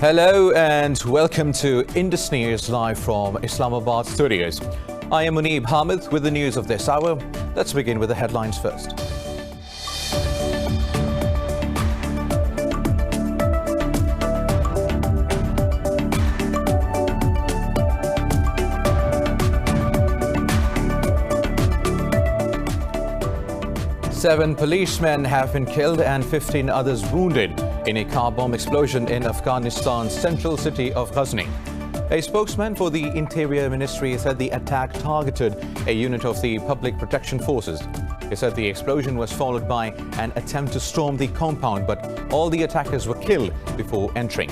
Hello and welcome to Indus News live from Islamabad studios. I am Muneeb Hamid with the news of this hour. Let's begin with the headlines first. Seven policemen have been killed and 15 others wounded in a car bomb explosion in Afghanistan's central city of Ghazni. A spokesman for the Interior Ministry said the attack targeted a unit of the Public Protection Forces. He said the explosion was followed by an attempt to storm the compound, but all the attackers were killed before entering.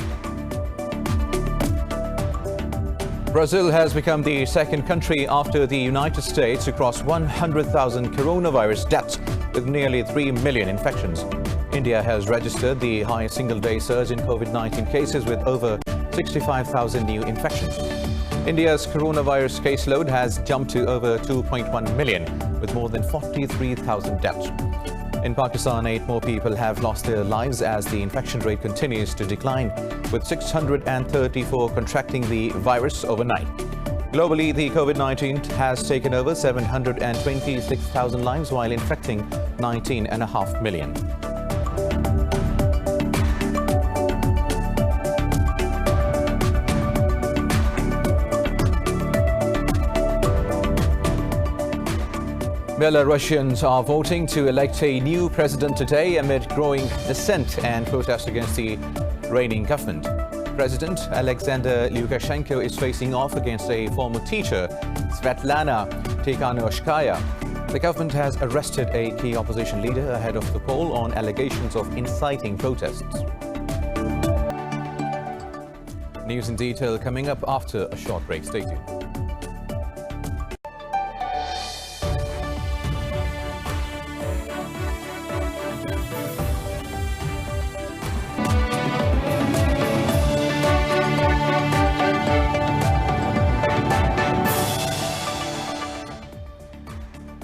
Brazil has become the second country after the United States to cross 100,000 coronavirus deaths with nearly 3 million infections. India has registered the highest single-day surge in COVID-19 cases with over 65,000 new infections. India's coronavirus caseload has jumped to over 2.1 million with more than 43,000 deaths. In Pakistan, 8 more people have lost their lives as the infection rate continues to decline, with 634 contracting the virus overnight. Globally, the COVID-19 has taken over 726,000 lives while infecting 19.5 million. Belarusians are voting to elect a new president today amid growing dissent and protest against the reigning government. President Alexander Lukashenko is facing off against a former teacher, Svetlana Tikhanovskaya. The government has arrested a key opposition leader ahead of the poll on allegations of inciting protests. News in detail coming up after a short break. Stay tuned.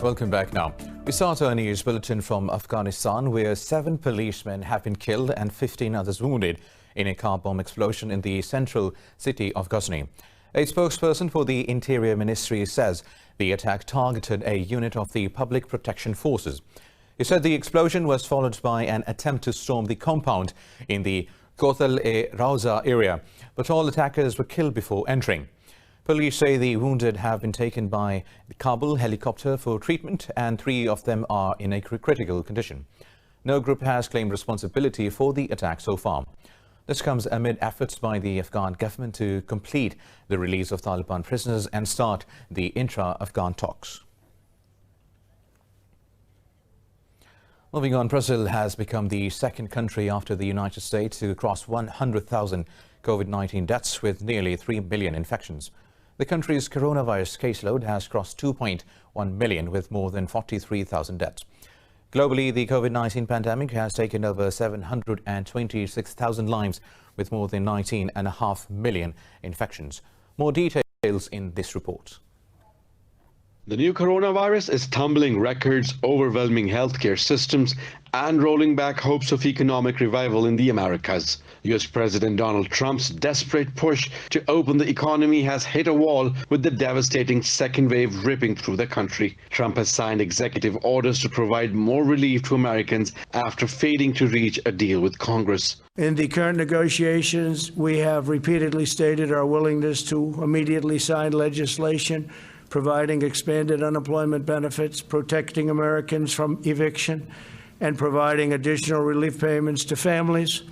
Welcome back now. We start our news bulletin from Afghanistan, where 7 policemen have been killed and 15 others wounded in a car bomb explosion in the central city of Ghazni. A spokesperson for the Interior Ministry says the attack targeted a unit of the Public Protection Forces. He said the explosion was followed by an attempt to storm the compound in the Kotal-e-Rauza area, but all attackers were killed before entering. Police say the wounded have been taken by the Kabul helicopter for treatment and 3 of them are in a critical condition. No group has claimed responsibility for the attack so far. This comes amid efforts by the Afghan government to complete the release of Taliban prisoners and start the intra-Afghan talks. Moving on, Brazil has become the second country after the United States to cross 100,000 COVID-19 deaths with nearly 3 million infections. The country's coronavirus caseload has crossed 2.1 million with more than 43,000 deaths. Globally, the COVID-19 pandemic has taken over 726,000 lives with more than 19.5 million infections. More details in this report. The new coronavirus is tumbling records, overwhelming healthcare systems, and rolling back hopes of economic revival in the Americas. U.S. President Donald Trump's desperate push to open the economy has hit a wall with the devastating second wave ripping through the country. Trump has signed executive orders to provide more relief to Americans after failing to reach a deal with Congress. In the current negotiations, we have repeatedly stated our willingness to immediately sign legislation providing expanded unemployment benefits, protecting Americans from eviction, and providing additional relief payments to families.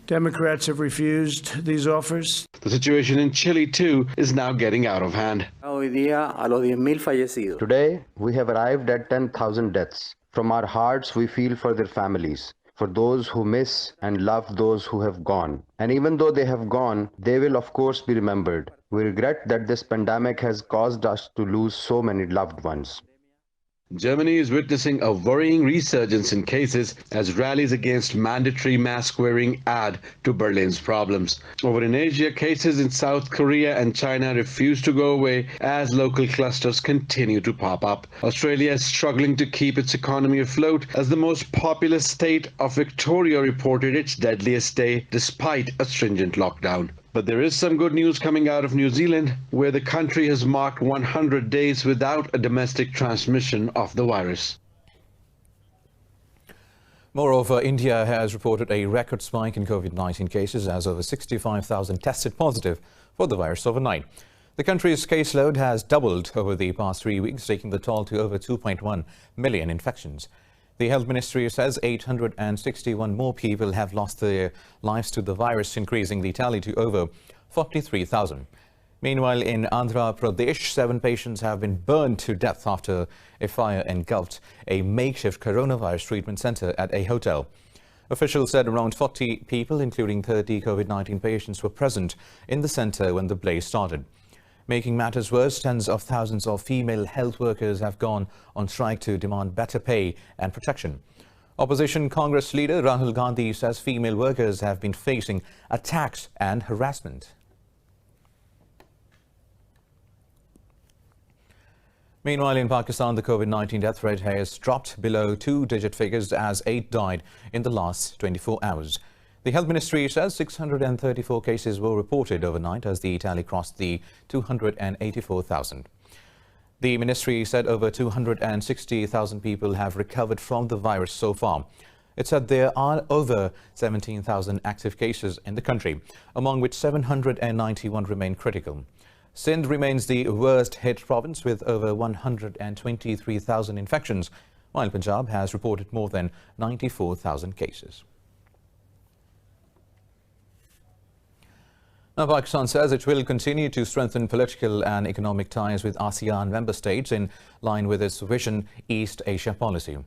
Democrats have refused these offers. The situation in Chile, too, is now getting out of hand. Today, we have arrived at 10,000 deaths. From our hearts, we feel for their families, for those who miss and love those who have gone. And even though they have gone, they will of course be remembered. We regret that this pandemic has caused us to lose so many loved ones. Germany is witnessing a worrying resurgence in cases as rallies against mandatory mask wearing add to Berlin's problems. Over in Asia, cases in South Korea and China refuse to go away as local clusters continue to pop up. Australia is struggling to keep its economy afloat as the most populous state of Victoria reported its deadliest day despite a stringent lockdown. But there is some good news coming out of New Zealand, where the country has marked 100 days without a domestic transmission of the virus. Moreover, India has reported a record spike in COVID-19 cases as over 65,000 tested positive for the virus overnight. The country's caseload has doubled over the past 3 weeks, taking the toll to over 2.1 million infections. The Health Ministry says 861 more people have lost their lives to the virus, increasing the tally to over 43,000. Meanwhile, in Andhra Pradesh, 7 patients have been burned to death after a fire engulfed a makeshift coronavirus treatment center at a hotel. Officials said around 40 people, including 30 COVID-19 patients, were present in the center when the blaze started. Making matters worse, tens of thousands of female health workers have gone on strike to demand better pay and protection. Opposition Congress leader Rahul Gandhi says female workers have been facing attacks and harassment. Meanwhile, in Pakistan, the COVID-19 death rate has dropped below 2-digit figures as 8 died in the last 24 hours. The Health Ministry says 634 cases were reported overnight as the tally crossed the 284,000. The ministry said over 260,000 people have recovered from the virus so far. It said there are over 17,000 active cases in the country, among which 791 remain critical. Sindh remains the worst hit province with over 123,000 infections, while Punjab has reported more than 94,000 cases. Now, Pakistan says it will continue to strengthen political and economic ties with ASEAN member states in line with its Vision East Asia policy.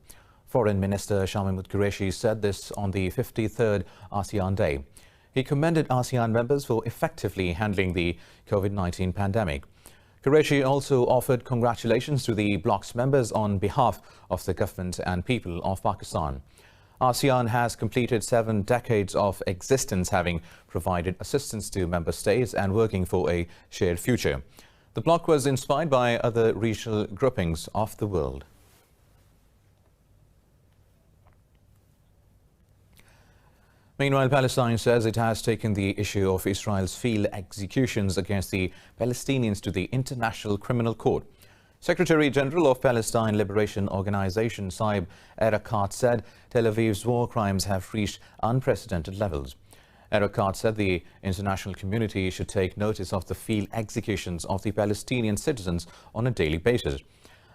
Foreign Minister Shah Mahmood Qureshi said this on the 53rd ASEAN Day. He commended ASEAN members for effectively handling the COVID-19 pandemic. Qureshi also offered congratulations to the bloc's members on behalf of the government and people of Pakistan. ASEAN has completed 7 decades of existence, having provided assistance to member states and working for a shared future. The bloc was inspired by other regional groupings of the world. Meanwhile, Palestine says it has taken the issue of Israel's field executions against the Palestinians to the International Criminal Court. Secretary-General of Palestine Liberation Organization Saeb Erekat said Tel Aviv's war crimes have reached unprecedented levels. Erekat said the international community should take notice of the field executions of the Palestinian citizens on a daily basis.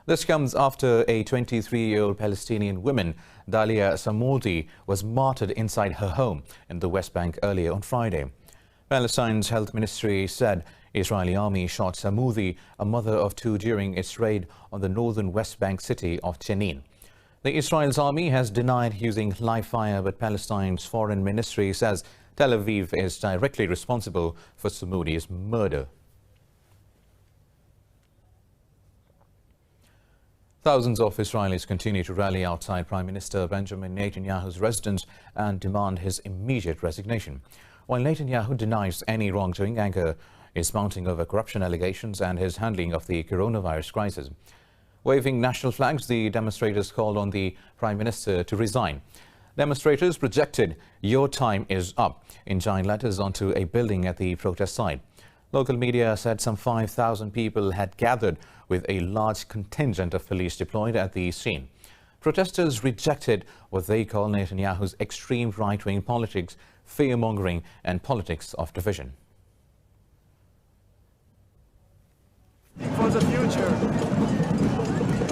This comes after a 23-year-old Palestinian woman, Dalia Samoudi, was martyred inside her home in the West Bank earlier on Friday. Palestine's health ministry said Israeli army shot Samoudi, a mother of 2, during its raid on the northern West Bank city of Jenin. The Israel's army has denied using live fire, but Palestine's foreign ministry says Tel Aviv is directly responsible for Samoudi's murder. Thousands of Israelis continue to rally outside Prime Minister Benjamin Netanyahu's residence and demand his immediate resignation. While Netanyahu denies any wrongdoing, anger is mounting over corruption allegations and his handling of the coronavirus crisis. Waving national flags, the demonstrators called on the Prime Minister to resign. Demonstrators projected "Your time is up" in giant letters onto a building at the protest site. Local media said some 5,000 people had gathered, with a large contingent of police deployed at the scene. Protesters rejected what they call Netanyahu's extreme right-wing politics, fear-mongering and politics of division. For the future.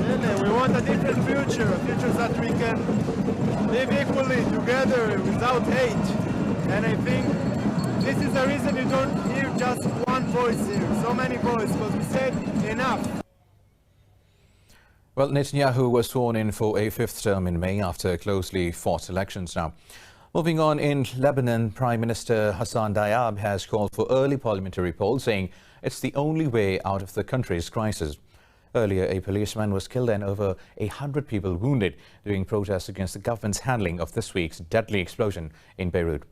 Really, we want a different future, a future that we can live equally together without hate. And I think this is the reason you don't hear just one voice here, so many voices, because we said enough. Well, Netanyahu was sworn in for a 5th term in May after closely fought elections. Now, moving on, in Lebanon, Prime Minister Hassan Diab has called for early parliamentary polls, saying it's the only way out of the country's crisis. Earlier, a policeman was killed and over 100 people wounded during protests against the government's handling of this week's deadly explosion in Beirut.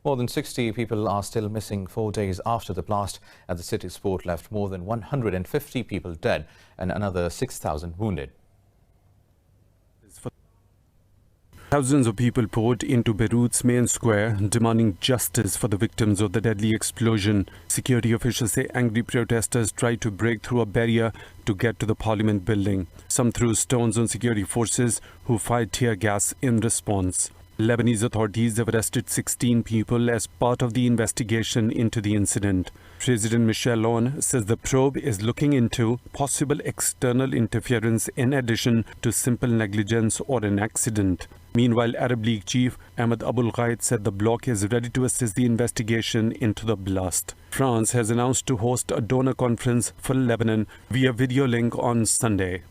More than 60 people are still missing 4 days after the blast at the city's port left more than 150 people dead and another 6,000 wounded. Thousands of people poured into Beirut's main square, demanding justice for the victims of the deadly explosion. Security officials say angry protesters tried to break through a barrier to get to the parliament building. Some threw stones on security forces, who fired tear gas in response. Lebanese authorities have arrested 16 people as part of the investigation into the incident. President Michel Aoun says the probe is looking into possible external interference in addition to simple negligence or an accident. Meanwhile, Arab League chief Ahmed Abul Ghaid said the bloc is ready to assist the investigation into the blast. France has announced to host a donor conference for Lebanon via video link on Sunday.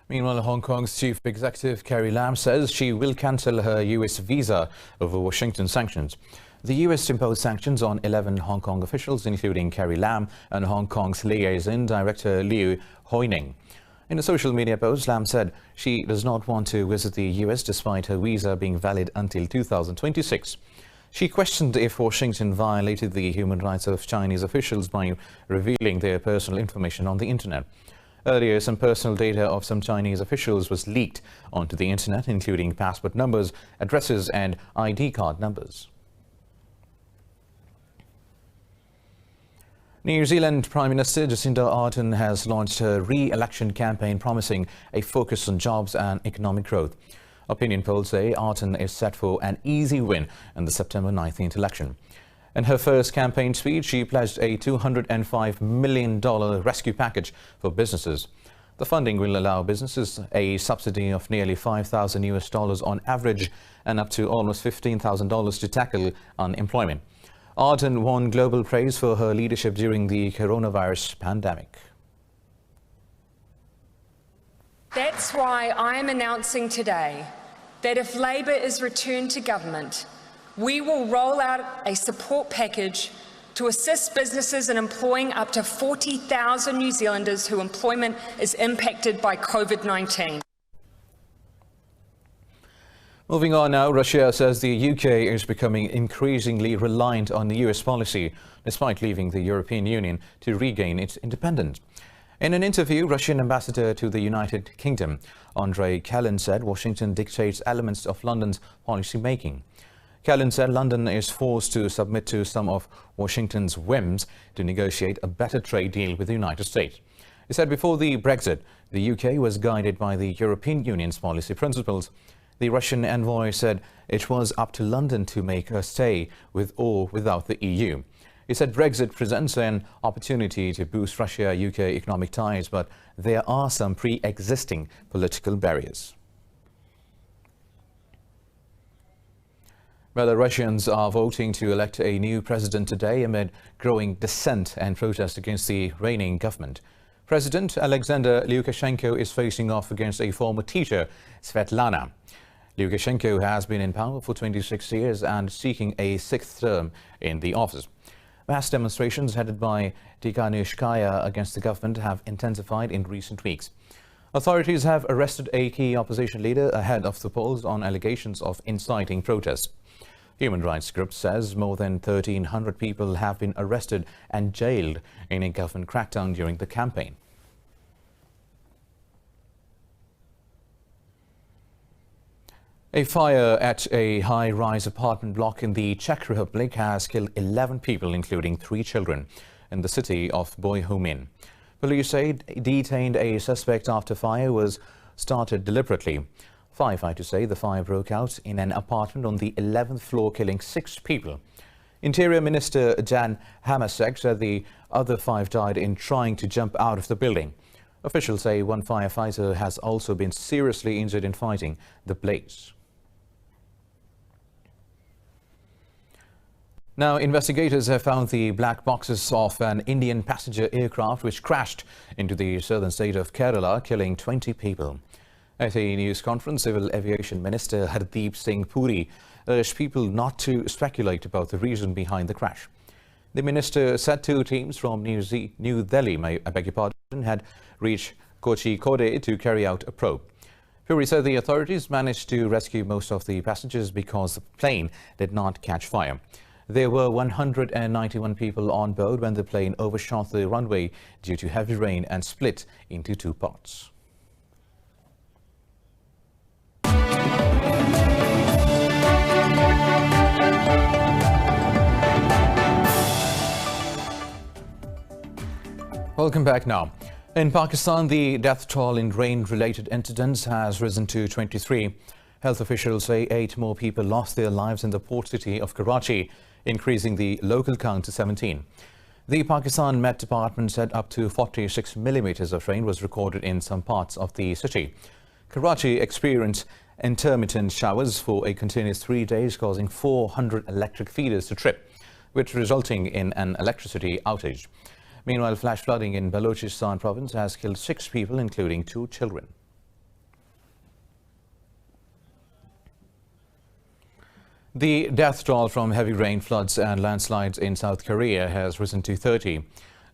Meanwhile, Hong Kong's chief executive Carrie Lam says she will cancel her U.S. visa over Washington sanctions. The U.S. imposed sanctions on 11 Hong Kong officials, including Carrie Lam and Hong Kong's liaison director Liu Hoining. In a social media post, Lam said she does not want to visit the U.S. despite her visa being valid until 2026. She questioned if Washington violated the human rights of Chinese officials by revealing their personal information on the internet. Earlier, some personal data of some Chinese officials was leaked onto the internet, including passport numbers, addresses and ID card numbers. New Zealand Prime Minister Jacinda Ardern has launched her re-election campaign promising a focus on jobs and economic growth. Opinion polls say Ardern is set for an easy win in the September 19th election. In her first campaign speech, she pledged a $205 million rescue package for businesses. The funding will allow businesses a subsidy of nearly $5,000 on average and up to almost $15,000 to tackle unemployment. Ardern won global praise for her leadership during the coronavirus pandemic. That's why I am announcing today that if Labor is returned to government, we will roll out a support package to assist businesses in employing up to 40,000 New Zealanders whose employment is impacted by COVID-19. Moving on now, Russia says the UK is becoming increasingly reliant on the US policy, despite leaving the European Union to regain its independence. In an interview, Russian ambassador to the United Kingdom, Andrei Kalin, said Washington dictates elements of London's policy making. Kalin said London is forced to submit to some of Washington's whims to negotiate a better trade deal with the United States. He said before the Brexit, the UK was guided by the European Union's policy principles. The Russian envoy said it was up to London to make a stay with or without the EU. He said Brexit presents an opportunity to boost Russia-UK economic ties, but there are some pre-existing political barriers. Belarusians are voting to elect a new president today amid growing dissent and protest against the reigning government. President Alexander Lukashenko is facing off against a former teacher, Svetlana. Lukashenko has been in power for 26 years and seeking a sixth term in the office. Mass demonstrations headed by Tikhanovskaya against the government have intensified in recent weeks. Authorities have arrested a key opposition leader ahead of the polls on allegations of inciting protests. Human rights group says more than 1,300 people have been arrested and jailed in a government crackdown during the campaign. A fire at a high-rise apartment block in the Czech Republic has killed 11 people, including 3 children, in the city of Bohumín. Police say detained a suspect after fire was started deliberately. Firefighters say the fire broke out in an apartment on the 11th floor, killing 6 people. Interior Minister Jan Hamasek said the other 5 died in trying to jump out of the building. Officials say 1 firefighter has also been seriously injured in fighting the blaze. Now, investigators have found the black boxes of an Indian passenger aircraft which crashed into the southern state of Kerala, killing 20 people. At a news conference, Civil Aviation Minister Hardeep Singh Puri urged people not to speculate about the reason behind the crash. The minister said 2 teams from New Delhi, had reached Kochi to carry out a probe. Puri said the authorities managed to rescue most of the passengers because the plane did not catch fire. There were 191 people on board when the plane overshot the runway due to heavy rain and split into 2 parts. Welcome back now. In Pakistan, the death toll in rain-related incidents has risen to 23. Health officials say 8 more people lost their lives in the port city of Karachi, increasing the local count to 17. The Pakistan Met Department said up to 46 millimeters of rain was recorded in some parts of the city. Karachi experienced intermittent showers for a continuous 3 days, causing 400 electric feeders to trip, which resulting in an electricity outage. Meanwhile, flash flooding in Balochistan province has killed 6 people, including 2 children. The death toll from heavy rain, floods and landslides in South Korea has risen to 30.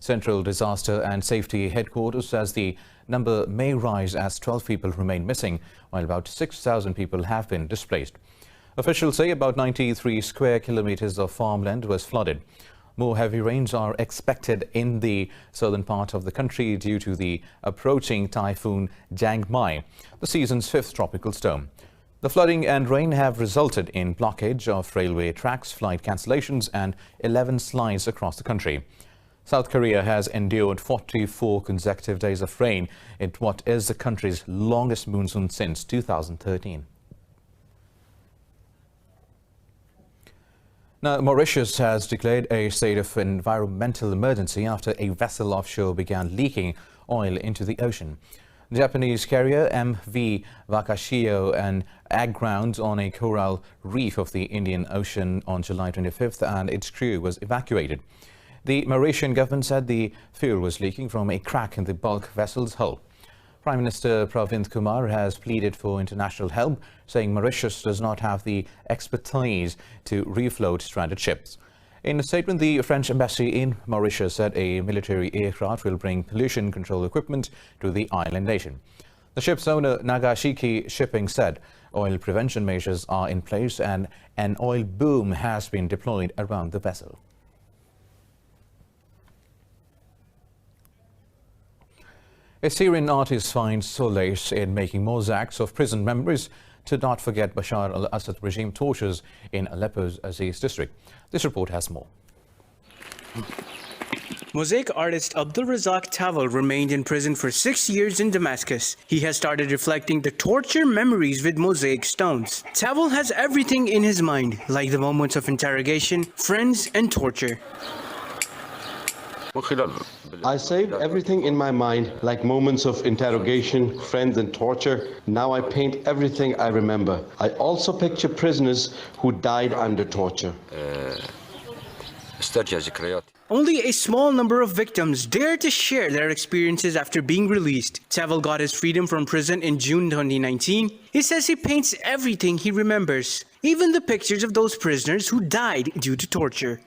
Central Disaster and Safety Headquarters says the number may rise as 12 people remain missing, while about 6,000 people have been displaced. Officials say about 93 square kilometers of farmland was flooded. More heavy rains are expected in the southern part of the country due to the approaching typhoon Jangmai, the season's 5th tropical storm. The flooding and rain have resulted in blockage of railway tracks, flight cancellations and 11 slides across the country. South Korea has endured 44 consecutive days of rain in what is the country's longest monsoon since 2013. Now, Mauritius has declared a state of environmental emergency after a vessel offshore began leaking oil into the ocean. Japanese carrier MV Wakashio and aground on a coral reef of the Indian Ocean on July 25th, and its crew was evacuated. The Mauritian government said the fuel was leaking from a crack in the bulk vessel's hull. Prime Minister Pravind Kumar has pleaded for international help, saying Mauritius does not have the expertise to refloat stranded ships. In a statement, the French embassy in Mauritius said a military aircraft will bring pollution control equipment to the island nation. The ship's owner, Nagashiki Shipping, said oil prevention measures are in place and an oil boom has been deployed around the vessel. A Syrian artist finds solace in making mosaics of prison memories to not forget Bashar al-Assad regime tortures in Aleppo's Aziz district. This report has more. Mosaic artist Abdul Razak Tawal remained in prison for 6 years in Damascus. He has started reflecting the torture memories with mosaic stones. Tawal has everything in his mind, like the moments of interrogation, friends and torture. I saved everything in my mind, like moments of interrogation, friends and torture. Now I paint everything I remember. I also picture prisoners who died under torture. Only a small number of victims dare to share their experiences after being released. Tawal got his freedom from prison in June 2019. He says he paints everything he remembers, even the pictures of those prisoners who died due to torture.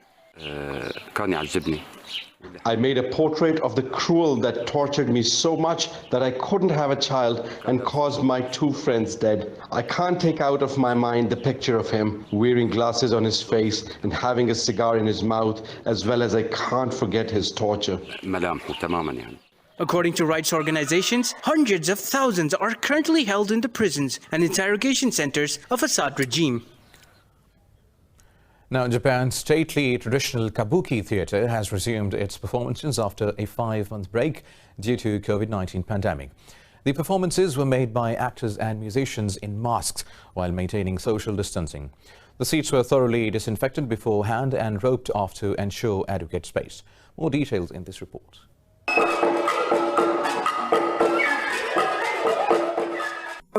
I made a portrait of the cruel that tortured me so much that I couldn't have a child and caused my 2 friends dead. I can't take out of my mind the picture of him wearing glasses on his face and having a cigar in his mouth, as well as I can't forget his torture. According to rights organizations, hundreds of thousands are currently held in the prisons and interrogation centers of Assad regime. Now, Japan's stately traditional Kabuki theatre has resumed its performances after a 5-month break due to COVID-19 pandemic. The performances were made by actors and musicians in masks while maintaining social distancing. The seats were thoroughly disinfected beforehand and roped off to ensure adequate space. More details in this report.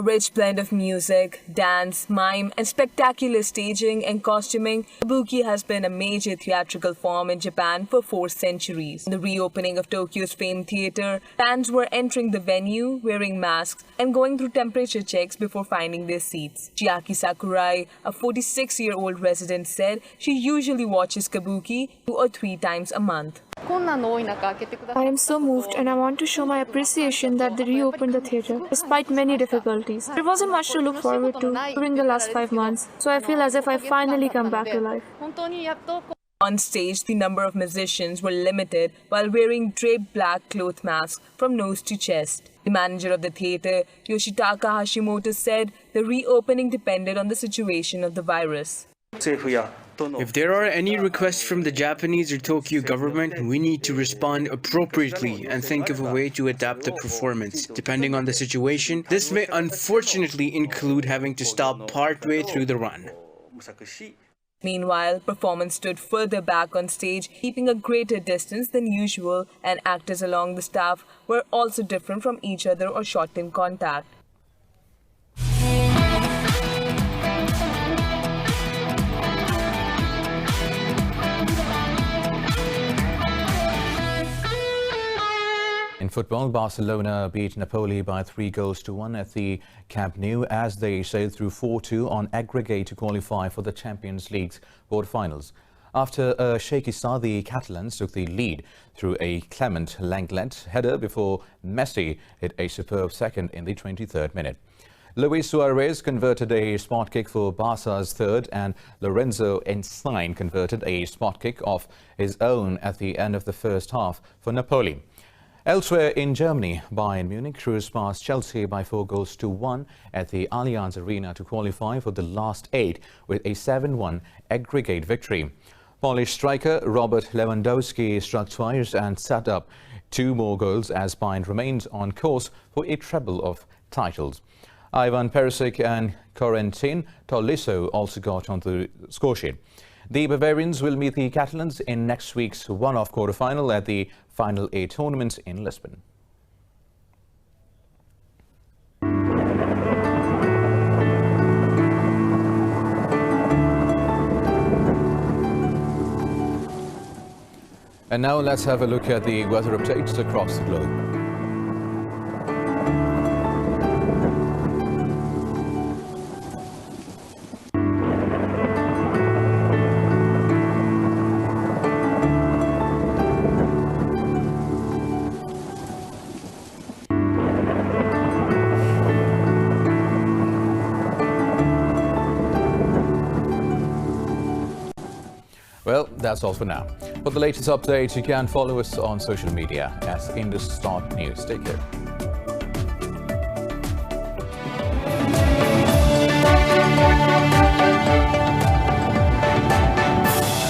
A rich blend of music, dance, mime, and spectacular staging and costuming, Kabuki has been a major theatrical form in Japan for 4 centuries. In the reopening of Tokyo's famed theater, fans were entering the venue, wearing masks, and going through temperature checks before finding their seats. Chiaki Sakurai, a 46-year-old resident, said she usually watches Kabuki 2 or 3 times a month. I am so moved and I want to show my appreciation that they reopened the theatre despite many difficulties. There wasn't much to look forward to during the last 5 months, so I feel as if I finally come back to life. On stage, the number of musicians were limited while wearing draped black cloth masks from nose to chest. The manager of the theatre, Yoshitaka Hashimoto, said the reopening depended on the situation of the virus. If there are any requests from the Japanese or Tokyo government, we need to respond appropriately and think of a way to adapt the performance. Depending on the situation, this may unfortunately include having to stop partway through the run. Meanwhile, performers stood further back on stage, keeping a greater distance than usual, and actors along the staff were also different from each other or shortened contact. In football, Barcelona beat Napoli by 3-1 at the Camp Nou as they sailed through 4-2 on aggregate to qualify for the Champions League's quarter-finals. After a shaky start, the Catalans took the lead through a Clement Lenglet header before Messi hit a superb second in the 23rd minute. Luis Suarez converted a spot kick for Barca's third, and Lorenzo Insigne converted a spot kick of his own at the end of the first half for Napoli. Elsewhere in Germany, Bayern Munich cruised past Chelsea by 4-1 at the Allianz Arena to qualify for the last 8 with a 7-1 aggregate victory. Polish striker Robert Lewandowski struck twice and set up 2 more goals as Bayern remains on course for a treble of titles. Ivan Perisic and Corentin Tolisso also got on the scoresheet. The Bavarians will meet the Catalans in next week's one-off quarter-final at the Final A tournament in Lisbon. And now let's have a look at the weather updates across the globe. Well, that's all for now. For the latest updates, you can follow us on social media as Indus News. Take care.